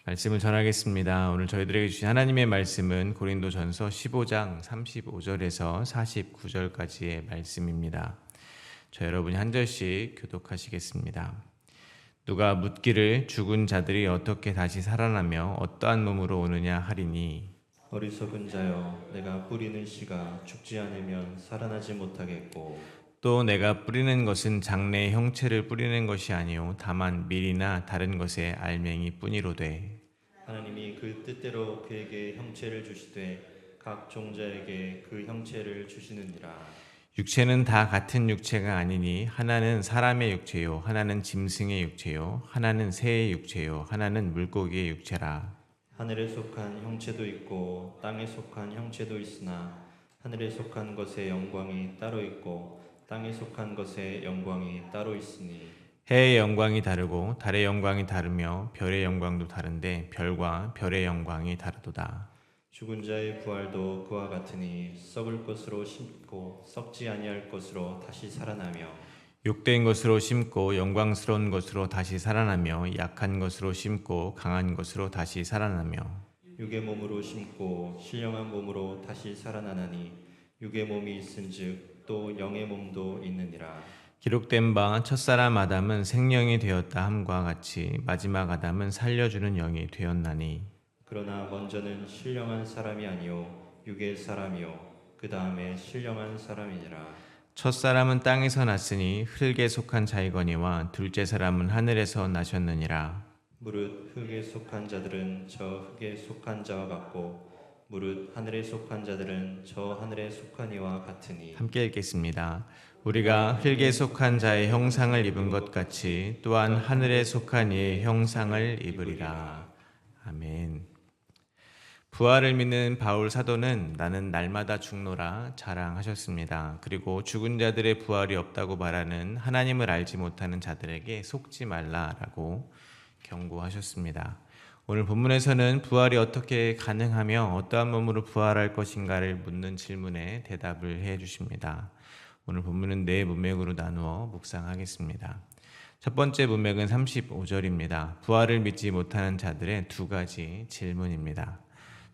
말씀을 전하겠습니다. 오늘 저희들에게 주신 하나님의 말씀은 고린도전서 15장 35절에서 49절까지의 말씀입니다. 저 여러분이 한 절씩 교독하시겠습니다. 누가 묻기를 죽은 자들이 어떻게 다시 살아나며 어떠한 몸으로 오느냐 하리니, 어리석은 자여, 내가 뿌리는 씨가 죽지 않으면 살아나지 못하겠고, 또 내가 뿌리는 것은 장래의 형체를 뿌리는 것이 아니요 다만 밀이나 다른 것의 알맹이 뿐이로되, 하나님이 그 뜻대로 그에게 형체를 주시되 각 종자에게 그 형체를 주시느니라. 육체는 다 같은 육체가 아니니 하나는 사람의 육체요 하나는 짐승의 육체요 하나는 새의 육체요 하나는 물고기의 육체라. 하늘에 속한 형체도 있고 땅에 속한 형체도 있으나 하늘에 속한 것의 영광이 따로 있고 땅에 속한 것의 영광이 따로 있으니, 해의 영광이 다르고 달의 영광이 다르며 별의 영광도 다른데 별과 별의 영광이 다르도다. 죽은 자의 부활도 그와 같으니 썩을 것으로 심고 썩지 아니할 것으로 다시 살아나며, 욕된 것으로 심고 영광스러운 것으로 다시 살아나며 약한 것으로 심고 강한 것으로 다시 살아나며, 육의 몸으로 심고 신령한 몸으로 다시 살아나나니 육의 몸이 있은즉 또 영의 몸도 있느니라. 기록된 바 첫사람 아담은 생명이 되었다 함과 같이 마지막 아담은 살려주는 영이 되었나니, 그러나 먼저는 신령한 사람이 아니요 육의 사람이요 그 다음에 신령한 사람이니라. 첫사람은 땅에서 났으니 흙에 속한 자이거니와 둘째 사람은 하늘에서 나셨느니라. 무릇 흙에 속한 자들은 저 흙에 속한 자와 같고 무릇 하늘에 속한 자들은 저 하늘에 속한 이와 같으니, 함께 읽겠습니다. 우리가 흙에 속한 자의 형상을 입은 것 같이 또한 하늘에 속한 이의 형상을 입으리라. 아멘. 부활을 믿는 바울 사도는 나는 날마다 죽노라 자랑하셨습니다. 그리고 죽은 자들의 부활이 없다고 말하는 하나님을 알지 못하는 자들에게 속지 말라라고 경고하셨습니다. 오늘 본문에서는 부활이 어떻게 가능하며 어떠한 몸으로 부활할 것인가를 묻는 질문에 대답을 해 주십니다. 오늘 본문은 네 문맥으로 나누어 묵상하겠습니다. 첫 번째 문맥은 35절입니다. 부활을 믿지 못하는 자들의 두 가지 질문입니다.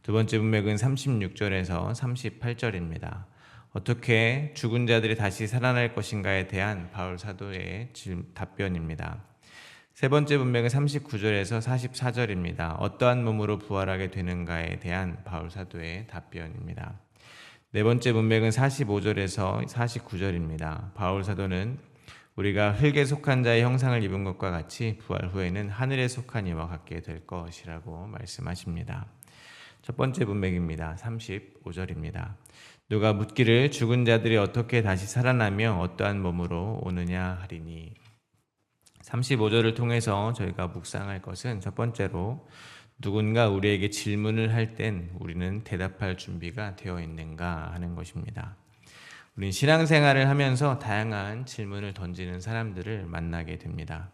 두 번째 문맥은 36절에서 38절입니다. 어떻게 죽은 자들이 다시 살아날 것인가에 대한 바울 사도의 답변입니다. 세 번째 문맥은 39절에서 44절입니다. 어떠한 몸으로 부활하게 되는가에 대한 바울 사도의 답변입니다. 네 번째 문맥은 45절에서 49절입니다. 바울 사도는 우리가 흙에 속한 자의 형상을 입은 것과 같이 부활 후에는 하늘에 속한 이와 같게 될 것이라고 말씀하십니다. 첫 번째 문맥입니다. 35절입니다. 누가 묻기를 죽은 자들이 어떻게 다시 살아나며 어떠한 몸으로 오느냐 하리니, 35절을 통해서 저희가 묵상할 것은 첫 번째로 누군가 우리에게 질문을 할 땐 우리는 대답할 준비가 되어 있는가 하는 것입니다. 우리는 신앙생활을 하면서 다양한 질문을 던지는 사람들을 만나게 됩니다.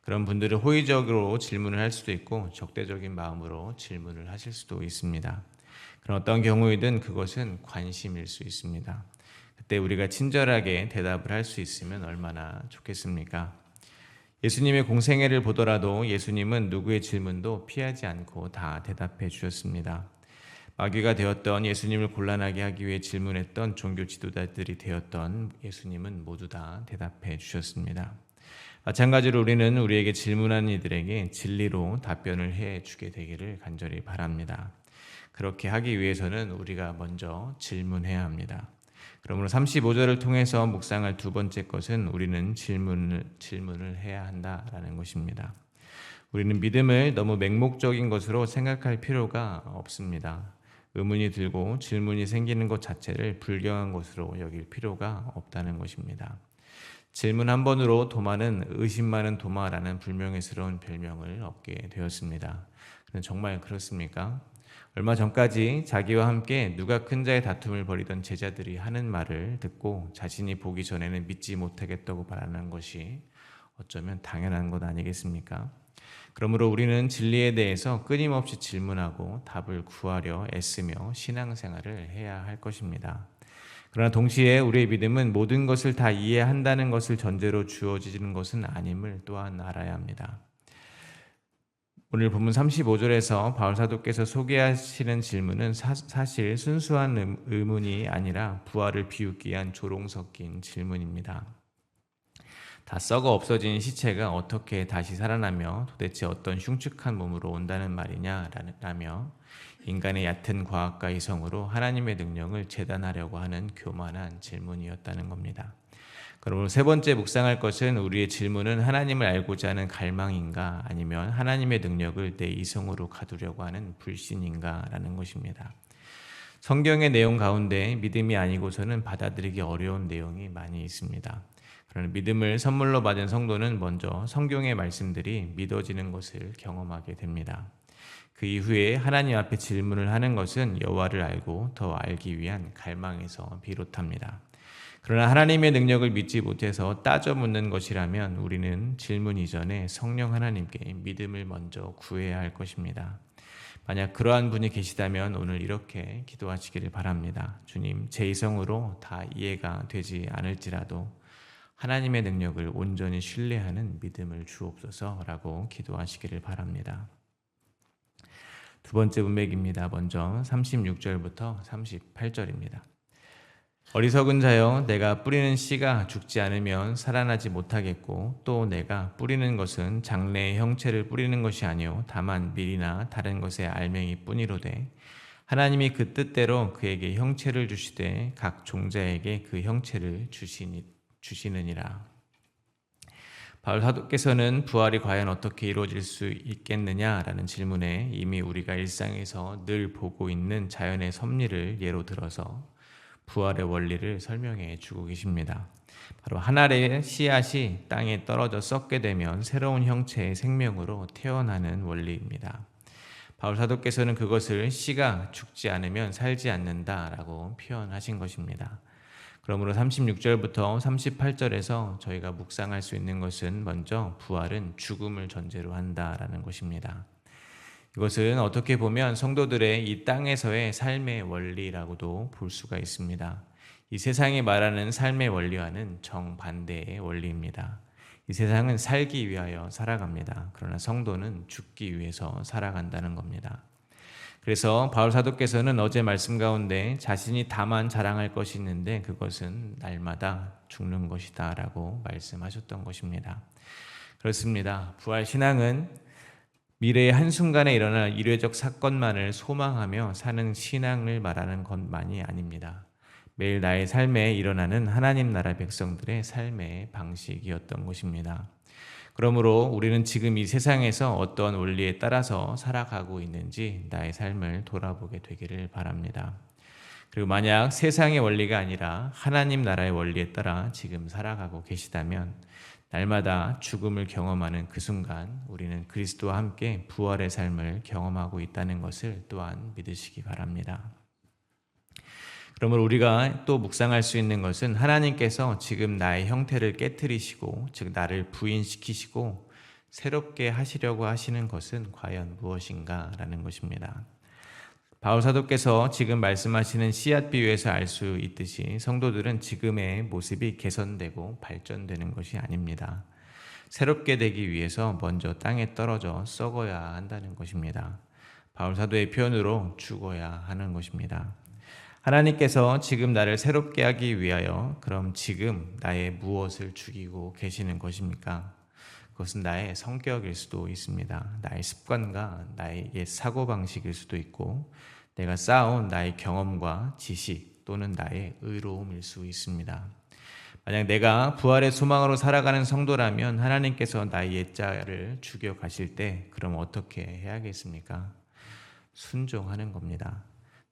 그런 분들은 호의적으로 질문을 할 수도 있고 적대적인 마음으로 질문을 하실 수도 있습니다. 그런 어떤 경우이든 그것은 관심일 수 있습니다. 그때 우리가 친절하게 대답을 할 수 있으면 얼마나 좋겠습니까? 예수님의 공생애를 보더라도 예수님은 누구의 질문도 피하지 않고 다 대답해 주셨습니다. 마귀가 되었던 예수님을 곤란하게 하기 위해 질문했던 종교 지도자들이 되었던 예수님은 모두 다 대답해 주셨습니다. 마찬가지로 우리는 우리에게 질문하는 이들에게 진리로 답변을 해 주게 되기를 간절히 바랍니다. 그렇게 하기 위해서는 우리가 먼저 질문해야 합니다. 그러므로 35절을 통해서 묵상할 두 번째 것은 우리는 질문을 해야 한다라는 것입니다. 우리는 믿음을 너무 맹목적인 것으로 생각할 필요가 없습니다. 의문이 들고 질문이 생기는 것 자체를 불경한 것으로 여길 필요가 없다는 것입니다. 질문 한 번으로 도마는 의심 많은 도마라는 불명예스러운 별명을 얻게 되었습니다. 그런데 정말 그렇습니까? 얼마 전까지 자기와 함께 누가 큰 자의 다툼을 벌이던 제자들이 하는 말을 듣고 자신이 보기 전에는 믿지 못하겠다고 말하는 것이 어쩌면 당연한 것 아니겠습니까? 그러므로 우리는 진리에 대해서 끊임없이 질문하고 답을 구하려 애쓰며 신앙생활을 해야 할 것입니다. 그러나 동시에 우리의 믿음은 모든 것을 다 이해한다는 것을 전제로 주어지는 것은 아님을 또한 알아야 합니다. 오늘 본문 35절에서 바울 사도께서 소개하시는 질문은 사실 순수한 의문이 아니라 부활을 비웃기 위한 조롱 섞인 질문입니다. 다 썩어 없어진 시체가 어떻게 다시 살아나며 도대체 어떤 흉측한 몸으로 온다는 말이냐라며 인간의 얕은 과학과 이성으로 하나님의 능력을 재단하려고 하는 교만한 질문이었다는 겁니다. 그러므로 세 번째 묵상할 것은 우리의 질문은 하나님을 알고자 하는 갈망인가 아니면 하나님의 능력을 내 이성으로 가두려고 하는 불신인가 라는 것입니다. 성경의 내용 가운데 믿음이 아니고서는 받아들이기 어려운 내용이 많이 있습니다. 그러나 믿음을 선물로 받은 성도는 먼저 성경의 말씀들이 믿어지는 것을 경험하게 됩니다. 그 이후에 하나님 앞에 질문을 하는 것은 여호와를 알고 더 알기 위한 갈망에서 비롯합니다. 그러나 하나님의 능력을 믿지 못해서 따져 묻는 것이라면 우리는 질문 이전에 성령 하나님께 믿음을 먼저 구해야 할 것입니다. 만약 그러한 분이 계시다면 오늘 이렇게 기도하시기를 바랍니다. 주님, 제 이성으로 다 이해가 되지 않을지라도 하나님의 능력을 온전히 신뢰하는 믿음을 주옵소서라고 기도하시기를 바랍니다. 두 번째 문맥입니다. 먼저 36절부터 38절입니다. 어리석은 자여, 내가 뿌리는 씨가 죽지 않으면 살아나지 못하겠고 또 내가 뿌리는 것은 장래의 형체를 뿌리는 것이 아니요 다만 밀이나 다른 것의 알맹이 뿐이로되 하나님이 그 뜻대로 그에게 형체를 주시되 각 종자에게 그 형체를 주시느니라. 바울 사도께서는 부활이 과연 어떻게 이루어질 수 있겠느냐라는 질문에 이미 우리가 일상에서 늘 보고 있는 자연의 섭리를 예로 들어서 부활의 원리를 설명해 주고 계십니다. 바로 한 알의 씨앗이 땅에 떨어져 썩게 되면 새로운 형체의 생명으로 태어나는 원리입니다. 바울 사도께서는 그것을 씨가 죽지 않으면 살지 않는다라고 표현하신 것입니다. 그러므로 36절부터 38절에서 저희가 묵상할 수 있는 것은 먼저 부활은 죽음을 전제로 한다라는 것입니다. 이것은 어떻게 보면 성도들의 이 땅에서의 삶의 원리라고도 볼 수가 있습니다. 이 세상이 말하는 삶의 원리와는 정반대의 원리입니다. 이 세상은 살기 위하여 살아갑니다. 그러나 성도는 죽기 위해서 살아간다는 겁니다. 그래서 바울 사도께서는 어제 말씀 가운데 자신이 다만 자랑할 것이 있는데 그것은 날마다 죽는 것이다 라고 말씀하셨던 것입니다. 그렇습니다. 부활 신앙은 미래의 한순간에 일어날 이례적 사건만을 소망하며 사는 신앙을 말하는 것만이 아닙니다. 매일 나의 삶에 일어나는 하나님 나라 백성들의 삶의 방식이었던 것입니다. 그러므로 우리는 지금 이 세상에서 어떤 원리에 따라서 살아가고 있는지 나의 삶을 돌아보게 되기를 바랍니다. 그리고 만약 세상의 원리가 아니라 하나님 나라의 원리에 따라 지금 살아가고 계시다면 날마다 죽음을 경험하는 그 순간 우리는 그리스도와 함께 부활의 삶을 경험하고 있다는 것을 또한 믿으시기 바랍니다. 그러므로 우리가 또 묵상할 수 있는 것은 하나님께서 지금 나의 형태를 깨트리시고 즉 나를 부인시키시고 새롭게 하시려고 하시는 것은 과연 무엇인가 라는 것입니다. 바울 사도께서 지금 말씀하시는 씨앗 비유에서 알 수 있듯이 성도들은 지금의 모습이 개선되고 발전되는 것이 아닙니다. 새롭게 되기 위해서 먼저 땅에 떨어져 썩어야 한다는 것입니다. 바울 사도의 표현으로 죽어야 하는 것입니다. 하나님께서 지금 나를 새롭게 하기 위하여 그럼 지금 나의 무엇을 죽이고 계시는 것입니까? 그것은 나의 성격일 수도 있습니다. 나의 습관과 나의 옛 사고방식일 수도 있고 내가 쌓아온 나의 경험과 지식 또는 나의 의로움일 수 있습니다. 만약 내가 부활의 소망으로 살아가는 성도라면 하나님께서 나의 옛자를 죽여 가실 때 그럼 어떻게 해야겠습니까? 순종하는 겁니다.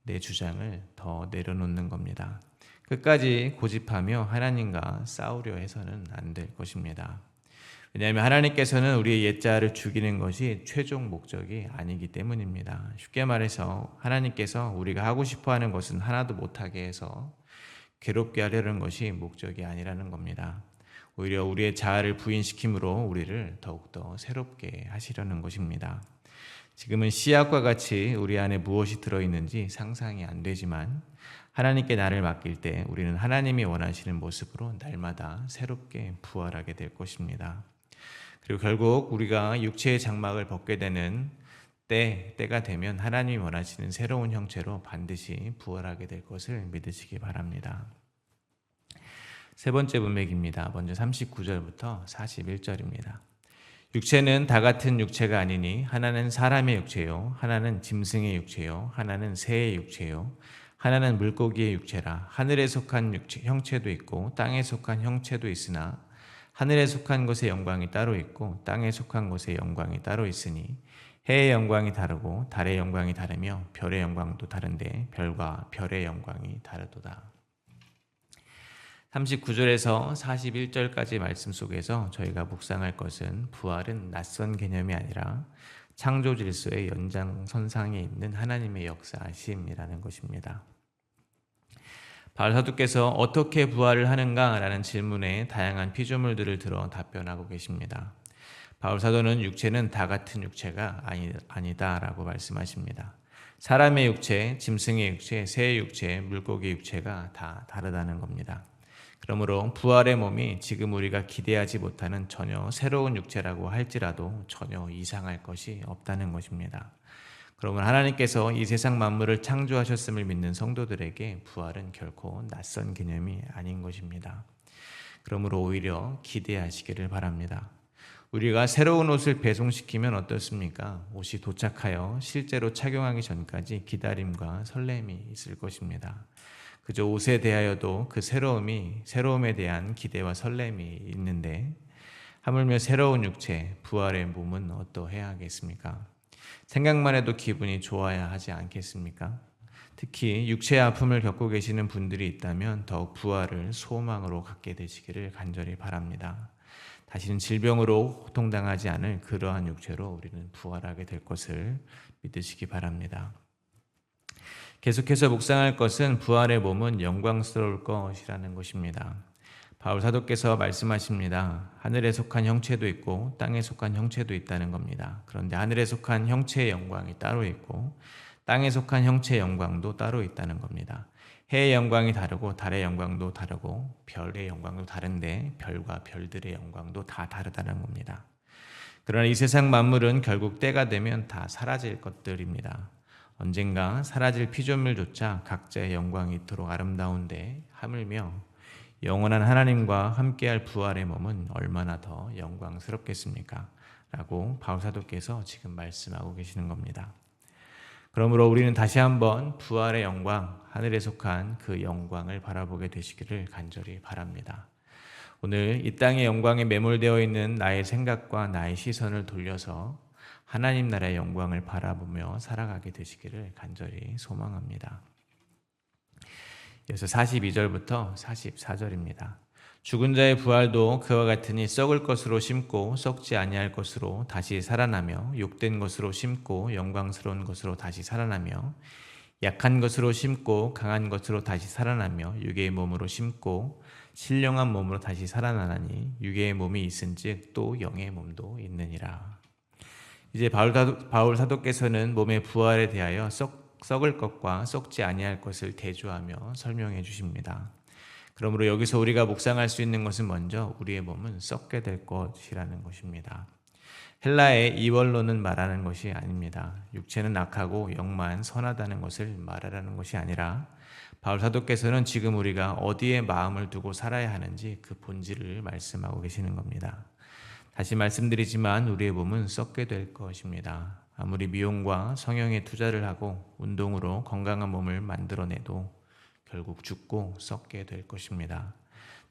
내 주장을 더 내려놓는 겁니다. 끝까지 고집하며 하나님과 싸우려 해서는 안 될 것입니다. 왜냐하면 하나님께서는 우리의 옛자를 죽이는 것이 최종 목적이 아니기 때문입니다. 쉽게 말해서 하나님께서 우리가 하고 싶어하는 것은 하나도 못하게 해서 괴롭게 하려는 것이 목적이 아니라는 겁니다. 오히려 우리의 자아를 부인시킴으로 우리를 더욱더 새롭게 하시려는 것입니다. 지금은 씨앗과 같이 우리 안에 무엇이 들어있는지 상상이 안 되지만 하나님께 나를 맡길 때 우리는 하나님이 원하시는 모습으로 날마다 새롭게 부활하게 될 것입니다. 그리고 결국 우리가 육체의 장막을 벗게 되는 때가 되면 하나님이 원하시는 새로운 형체로 반드시 부활하게 될 것을 믿으시기 바랍니다. 세 번째 문맥입니다. 먼저 39절부터 41절입니다. 육체는 다 같은 육체가 아니니 하나는 사람의 육체요, 하나는 짐승의 육체요, 하나는 새의 육체요, 하나는 물고기의 육체라. 하늘에 속한 형체도 있고 땅에 속한 형체도 있으나 하늘에 속한 것의 영광이 따로 있고 땅에 속한 것의 영광이 따로 있으니 해의 영광이 다르고 달의 영광이 다르며 별의 영광도 다른데 별과 별의 영광이 다르도다. 39절에서 41절까지 말씀 속에서 저희가 묵상할 것은 부활은 낯선 개념이 아니라 창조 질서의 연장선상에 있는 하나님의 역사심이라는 것입니다. 바울 사도께서 어떻게 부활을 하는가라는 질문에 다양한 피조물들을 들어 답변하고 계십니다. 바울 사도는 육체는 다 같은 육체가 아니다라고 말씀하십니다. 사람의 육체, 짐승의 육체, 새의 육체, 물고기의 육체가 다 다르다는 겁니다. 그러므로 부활의 몸이 지금 우리가 기대하지 못하는 전혀 새로운 육체라고 할지라도 전혀 이상할 것이 없다는 것입니다. 그러면 하나님께서 이 세상 만물을 창조하셨음을 믿는 성도들에게 부활은 결코 낯선 개념이 아닌 것입니다. 그러므로 오히려 기대하시기를 바랍니다. 우리가 새로운 옷을 배송시키면 어떻습니까? 옷이 도착하여 실제로 착용하기 전까지 기다림과 설렘이 있을 것입니다. 그저 옷에 대하여도 그 새로움에 대한 기대와 설렘이 있는데 하물며 새로운 육체, 부활의 몸은 어떠해야 하겠습니까? 생각만 해도 기분이 좋아야 하지 않겠습니까? 특히 육체의 아픔을 겪고 계시는 분들이 있다면 더욱 부활을 소망으로 갖게 되시기를 간절히 바랍니다. 다시는 질병으로 고통당하지 않을 그러한 육체로 우리는 부활하게 될 것을 믿으시기 바랍니다. 계속해서 묵상할 것은 부활의 몸은 영광스러울 것이라는 것입니다. 바울 사도께서 말씀하십니다. 하늘에 속한 형체도 있고 땅에 속한 형체도 있다는 겁니다. 그런데 하늘에 속한 형체의 영광이 따로 있고 땅에 속한 형체의 영광도 따로 있다는 겁니다. 해의 영광이 다르고 달의 영광도 다르고 별의 영광도 다른데 별과 별들의 영광도 다 다르다는 겁니다. 그러나 이 세상 만물은 결국 때가 되면 다 사라질 것들입니다. 언젠가 사라질 피조물조차 각자의 영광이 있도록 아름다운데 하물며 영원한 하나님과 함께할 부활의 몸은 얼마나 더 영광스럽겠습니까? 라고 바울 사도께서 지금 말씀하고 계시는 겁니다. 그러므로 우리는 다시 한번 부활의 영광, 하늘에 속한 그 영광을 바라보게 되시기를 간절히 바랍니다. 오늘 이 땅의 영광에 매몰되어 있는 나의 생각과 나의 시선을 돌려서 하나님 나라의 영광을 바라보며 살아가게 되시기를 간절히 소망합니다. 이어서 42절부터 44절입니다. 죽은 자의 부활도 그와 같으니 썩을 것으로 심고 썩지 아니할 것으로 다시 살아나며 욕된 것으로 심고 영광스러운 것으로 다시 살아나며 약한 것으로 심고 강한 것으로 다시 살아나며 육의 몸으로 심고 신령한 몸으로 다시 살아나나니 육의 몸이 있은즉 또 영의 몸도 있느니라. 이제 바울 사도께서는 몸의 부활에 대하여 썩을 것과 썩지 아니할 것을 대조하며 설명해 주십니다. 그러므로 여기서 우리가 묵상할 수 있는 것은 먼저 우리의 몸은 썩게 될 것이라는 것입니다. 헬라의 이원론은 말하는 것이 아닙니다. 육체는 악하고 영만 선하다는 것을 말하라는 것이 아니라 바울 사도께서는 지금 우리가 어디에 마음을 두고 살아야 하는지 그 본질을 말씀하고 계시는 겁니다. 다시 말씀드리지만 우리의 몸은 썩게 될 것입니다. 아무리 미용과 성형에 투자를 하고 운동으로 건강한 몸을 만들어내도 결국 죽고 썩게 될 것입니다.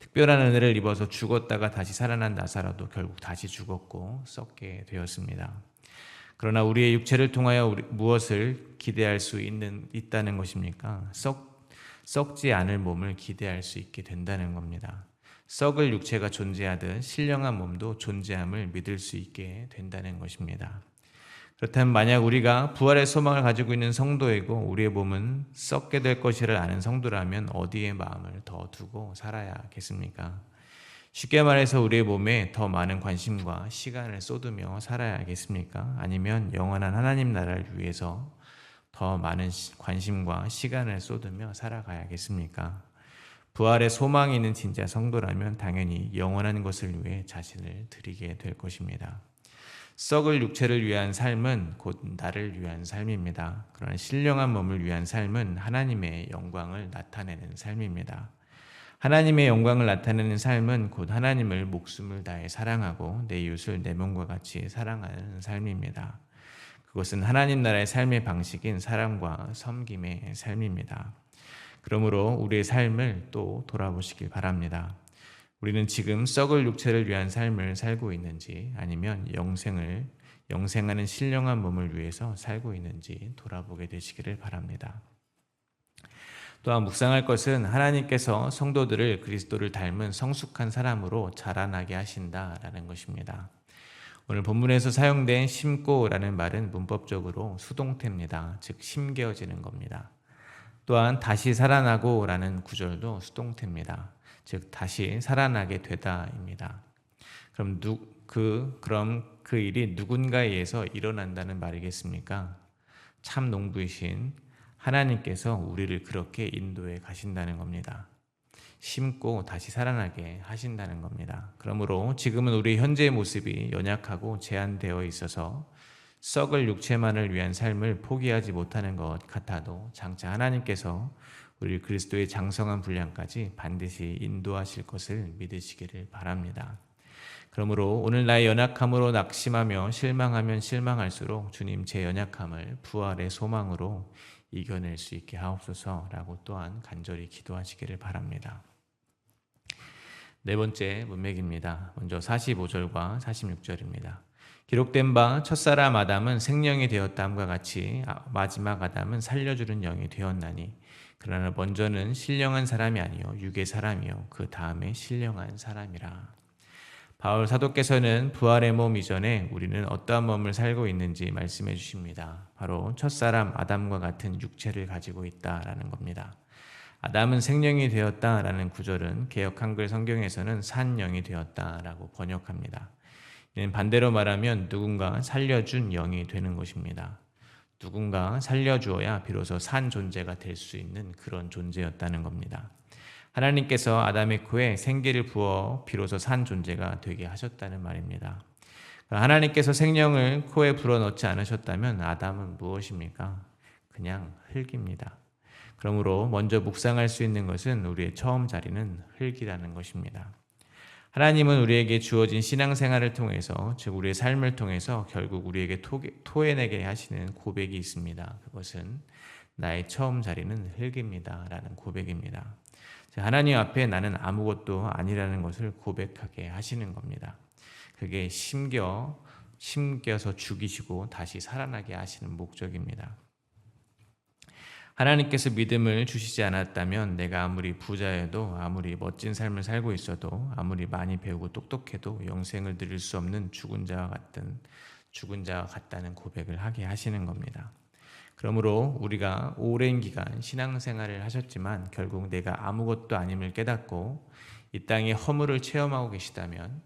특별한 은혜를 입어서 죽었다가 다시 살아난 나사로도 결국 다시 죽었고 썩게 되었습니다. 그러나 우리의 육체를 통하여 무엇을 기대할 수 있다는 것입니까? 썩지 않을 몸을 기대할 수 있게 된다는 겁니다. 썩을 육체가 존재하듯 신령한 몸도 존재함을 믿을 수 있게 된다는 것입니다. 그렇다면 만약 우리가 부활의 소망을 가지고 있는 성도이고 우리의 몸은 썩게 될 것이를 아는 성도라면 어디에 마음을 더 두고 살아야겠습니까? 쉽게 말해서 우리의 몸에 더 많은 관심과 시간을 쏟으며 살아야겠습니까? 아니면 영원한 하나님 나라를 위해서 더 많은 관심과 시간을 쏟으며 살아가야겠습니까? 부활의 소망이 있는 진짜 성도라면 당연히 영원한 것을 위해 자신을 드리게 될 것입니다. 썩을 육체를 위한 삶은 곧 나를 위한 삶입니다. 그러나 신령한 몸을 위한 삶은 하나님의 영광을 나타내는 삶입니다. 하나님의 영광을 나타내는 삶은 곧 하나님을 목숨을 다해 사랑하고 내 이웃을 내 몸과 같이 사랑하는 삶입니다. 그것은 하나님 나라의 삶의 방식인 사랑과 섬김의 삶입니다. 그러므로 우리의 삶을 또 돌아보시길 바랍니다. 우리는 지금 썩을 육체를 위한 삶을 살고 있는지 아니면 영생하는 신령한 몸을 위해서 살고 있는지 돌아보게 되시기를 바랍니다. 또한 묵상할 것은 하나님께서 성도들을 그리스도를 닮은 성숙한 사람으로 자라나게 하신다라는 것입니다. 오늘 본문에서 사용된 심고라는 말은 문법적으로 수동태입니다. 즉 심겨지는 겁니다. 또한 다시 살아나고라는 구절도 수동태입니다. 즉 다시 살아나게 되다입니다. 그럼 그 일이 누군가에 의해서 일어난다는 말이겠습니까? 참 농부이신 하나님께서 우리를 그렇게 인도해 가신다는 겁니다. 심고 다시 살아나게 하신다는 겁니다. 그러므로 지금은 우리 현재의 모습이 연약하고 제한되어 있어서 썩을 육체만을 위한 삶을 포기하지 못하는 것 같아도 장차 하나님께서 우리 그리스도의 장성한 분량까지 반드시 인도하실 것을 믿으시기를 바랍니다. 그러므로 오늘 나의 연약함으로 낙심하며 실망하면 실망할수록 주님 제 연약함을 부활의 소망으로 이겨낼 수 있게 하옵소서라고 또한 간절히 기도하시기를 바랍니다. 네 번째 문맥입니다. 먼저 45절과 46절입니다. 기록된 바 첫사람 아담은 생령이 되었다함과 같이 마지막 아담은 살려주는 영이 되었나니 그러나 먼저는 신령한 사람이 아니요 육의 사람이요 그 다음에 신령한 사람이라. 바울 사도께서는 부활의 몸 이전에 우리는 어떠한 몸을 살고 있는지 말씀해 주십니다. 바로 첫사람 아담과 같은 육체를 가지고 있다라는 겁니다. 아담은 생령이 되었다라는 구절은 개역 한글 성경에서는 산 영이 되었다라고 번역합니다. 이는 반대로 말하면 누군가 살려준 영이 되는 것입니다. 누군가 살려주어야 비로소 산 존재가 될 수 있는 그런 존재였다는 겁니다. 하나님께서 아담의 코에 생기를 부어 비로소 산 존재가 되게 하셨다는 말입니다. 하나님께서 생명을 코에 불어넣지 않으셨다면 아담은 무엇입니까? 그냥 흙입니다. 그러므로 먼저 묵상할 수 있는 것은 우리의 처음 자리는 흙이라는 것입니다. 하나님은 우리에게 주어진 신앙생활을 통해서, 즉 우리의 삶을 통해서 결국 우리에게 토해내게 하시는 고백이 있습니다. 그것은 나의 처음 자리는 흙입니다 라는 고백입니다. 하나님 앞에 나는 아무것도 아니라는 것을 고백하게 하시는 겁니다. 그게 심겨서 죽이시고 다시 살아나게 하시는 목적입니다. 하나님께서 믿음을 주시지 않았다면 내가 아무리 부자여도 아무리 멋진 삶을 살고 있어도 아무리 많이 배우고 똑똑해도 영생을 누릴 수 없는 죽은 자와 같다는 고백을 하게 하시는 겁니다. 그러므로 우리가 오랜 기간 신앙생활을 하셨지만 결국 내가 아무것도 아님을 깨닫고 이 땅의 허물을 체험하고 계시다면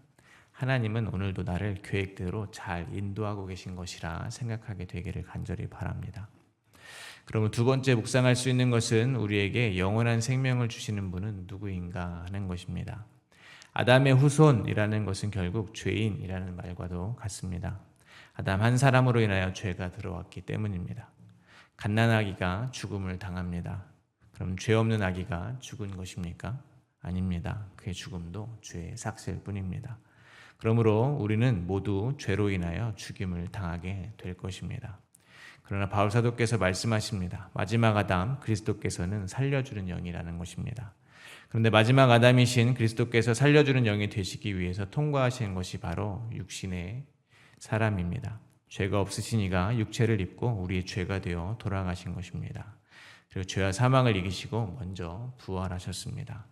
하나님은 오늘도 나를 계획대로 잘 인도하고 계신 것이라 생각하게 되기를 간절히 바랍니다. 그러면 두 번째 묵상할 수 있는 것은 우리에게 영원한 생명을 주시는 분은 누구인가 하는 것입니다. 아담의 후손이라는 것은 결국 죄인이라는 말과도 같습니다. 아담 한 사람으로 인하여 죄가 들어왔기 때문입니다. 갓난아기가 죽음을 당합니다. 그럼 죄 없는 아기가 죽은 것입니까? 아닙니다. 그의 죽음도 죄의 삭슬 뿐입니다. 그러므로 우리는 모두 죄로 인하여 죽임을 당하게 될 것입니다. 그러나 바울 사도께서 말씀하십니다. 마지막 아담 그리스도께서는 살려주는 영이라는 것입니다. 그런데 마지막 아담이신 그리스도께서 살려주는 영이 되시기 위해서 통과하신 것이 바로 육신의 사람입니다. 죄가 없으신 이가 육체를 입고 우리의 죄가 되어 돌아가신 것입니다. 그리고 죄와 사망을 이기시고 먼저 부활하셨습니다.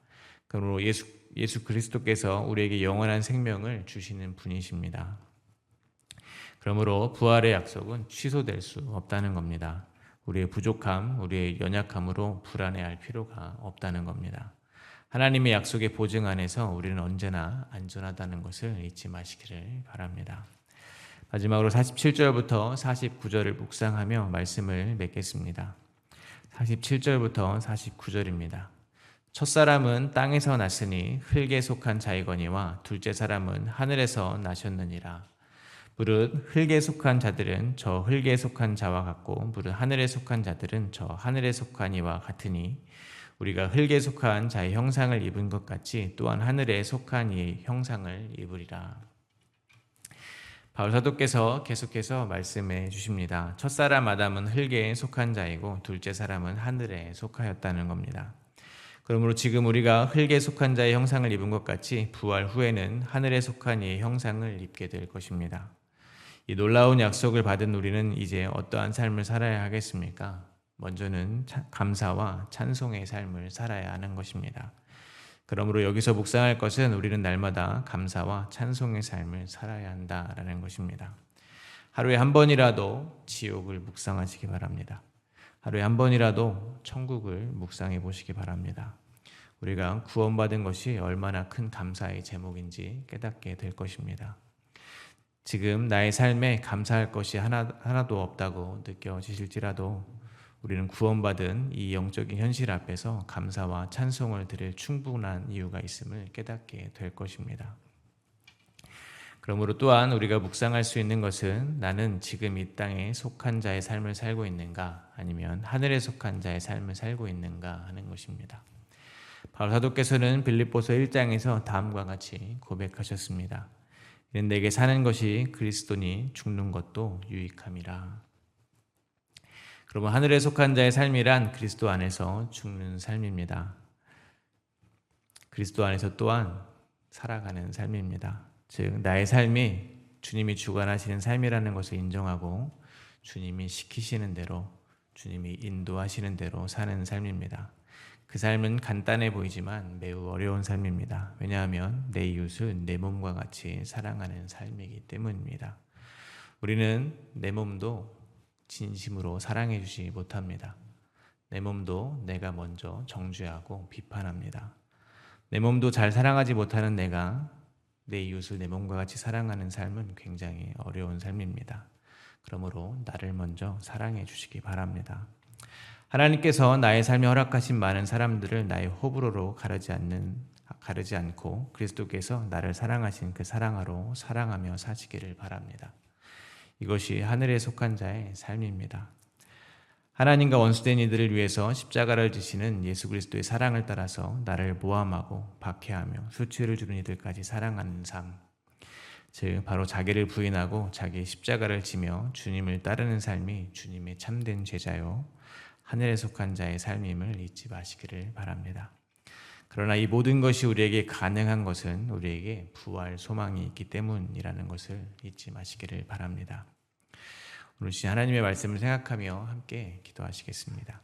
그러므로 예수 그리스도께서 우리에게 영원한 생명을 주시는 분이십니다. 그러므로 부활의 약속은 취소될 수 없다는 겁니다. 우리의 부족함, 우리의 연약함으로 불안해할 필요가 없다는 겁니다. 하나님의 약속의 보증 안에서 우리는 언제나 안전하다는 것을 잊지 마시기를 바랍니다. 마지막으로 47절부터 49절을 묵상하며 말씀을 맺겠습니다. 47절부터 49절입니다. 첫 사람은 땅에서 났으니 흙에 속한 자이거니와 둘째 사람은 하늘에서 나셨느니라. 무릇 흙에 속한 자들은 저 흙에 속한 자와 같고 무릇 하늘에 속한 자들은 저 하늘에 속한 이와 같으니 우리가 흙에 속한 자의 형상을 입은 것 같이 또한 하늘에 속한 이의 형상을 입으리라. 바울 사도께서 계속해서 말씀해 주십니다. 첫 사람 아담은 흙에 속한 자이고 둘째 사람은 하늘에 속하였다는 겁니다. 그러므로 지금 우리가 흙에 속한 자의 형상을 입은 것 같이 부활 후에는 하늘에 속한 이의 형상을 입게 될 것입니다. 이 놀라운 약속을 받은 우리는 이제 어떠한 삶을 살아야 하겠습니까? 먼저는 감사와 찬송의 삶을 살아야 하는 것입니다. 그러므로 여기서 묵상할 것은 우리는 날마다 감사와 찬송의 삶을 살아야 한다라는 것입니다. 하루에 한 번이라도 지옥을 묵상하시기 바랍니다. 하루에 한 번이라도 천국을 묵상해 보시기 바랍니다. 우리가 구원받은 것이 얼마나 큰 감사의 제목인지 깨닫게 될 것입니다. 지금 나의 삶에 감사할 것이 하나도 없다고 느껴지실지라도 우리는 구원받은 이 영적인 현실 앞에서 감사와 찬송을 드릴 충분한 이유가 있음을 깨닫게 될 것입니다. 그러므로 또한 우리가 묵상할 수 있는 것은 나는 지금 이 땅에 속한 자의 삶을 살고 있는가 아니면 하늘에 속한 자의 삶을 살고 있는가 하는 것입니다. 바울 사도께서는 빌립보서 1장에서 다음과 같이 고백하셨습니다. 이는 내게 사는 것이 그리스도니 죽는 것도 유익함이라. 그러면 하늘에 속한 자의 삶이란 그리스도 안에서 죽는 삶입니다. 그리스도 안에서 또한 살아가는 삶입니다. 즉 나의 삶이 주님이 주관하시는 삶이라는 것을 인정하고 주님이 시키시는 대로 주님이 인도하시는 대로 사는 삶입니다. 그 삶은 간단해 보이지만 매우 어려운 삶입니다. 왜냐하면 내 이웃을 내 몸과 같이 사랑하는 삶이기 때문입니다. 우리는 내 몸도 진심으로 사랑해 주지 못합니다. 내 몸도 내가 먼저 정죄하고 비판합니다. 내 몸도 잘 사랑하지 못하는 내가 내 이웃을 내 몸과 같이 사랑하는 삶은 굉장히 어려운 삶입니다. 그러므로 나를 먼저 사랑해 주시기 바랍니다. 하나님께서 나의 삶에 허락하신 많은 사람들을 나의 호불호로 가르지 않고 그리스도께서 나를 사랑하신 그 사랑으로 사랑하며 사시기를 바랍니다. 이것이 하늘에 속한 자의 삶입니다. 하나님과 원수된 이들을 위해서 십자가를 지시는 예수 그리스도의 사랑을 따라서 나를 모함하고 박해하며 수치를 주는 이들까지 사랑하는 삶, 즉 바로 자기를 부인하고 자기의 십자가를 지며 주님을 따르는 삶이 주님의 참된 제자요 하늘에 속한 자의 삶임을 잊지 마시기를 바랍니다. 그러나 이 모든 것이 우리에게 가능한 것은 우리에게 부활 소망이 있기 때문이라는 것을 잊지 마시기를 바랍니다. 오늘 하나님의 말씀을 생각하며 함께 기도하시겠습니다.